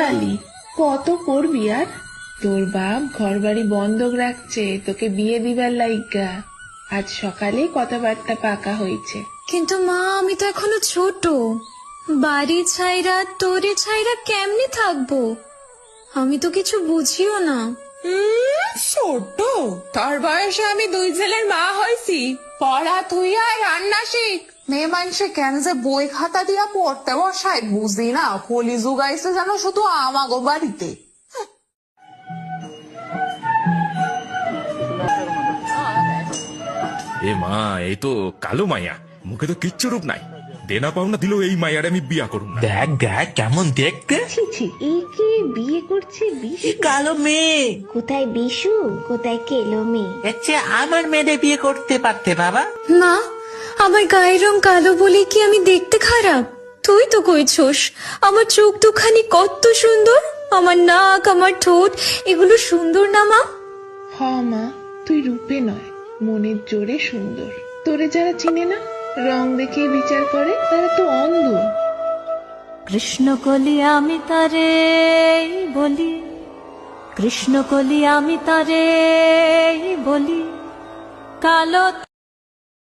বালি, কত করবি আর? তোর বাপ ঘর বাড়ি বন্ধক রাখছে তোকে বিয়ে দিবার লাইগা। আজ সকালে কথাবার্তা পাকা হয়েছে। কিন্তু মা, আমি তো এখনো ছোট। বাড়ি ছাইরা তোরে ছাইরা কেমনে থাকবো? আমি তো কিছু বুঝিও না। ছোট? তোর বয়সে আমি 2 ছেলের মা হয়েছি। পড়া তুই আর রান্না শিখ। মেয়ে মানুষে কেন যে বই খাতা দিয়া পড়তে বসায় বুঝি না। কলি যুগাইছে যেন শুধু আমাগো বাড়িতে। এ মা, এই তো কালো মাইয়া, মুখে তো কিচ্ছু রূপ নাই। দেনা পাওনা দিল এই মাইয়ার আমি বিয়া করুম না। দেখ দেখ কেমন দেখতে। ছি ছি, একে বিয়ে করছে বিশু? কালো মেয়ে। কোথায় বিশু, কোথায় কেলো মেয়ে? এর চেয়ে আমার মেয়েদের বিয়ে করতে পারতে বাবা। মা, আমার গায়ের রং কালো বলে কি আমি দেখতে খারাপ? তুই তো কইছস আমার চোখ দুখানি কত সুন্দর, আমার নাক, আমার ঠোঁট, এগুলো সুন্দর না মা? হ মা, তুই রূপে নয় মনের জোরে সুন্দর। তোরে যারা চিনে না, রং দেখে বিচার করে, তারা তো অন্ধ। কৃষ্ণ কলি আমি তারে বলি, কৃষ্ণ কলি আমি তারে বলি, কালো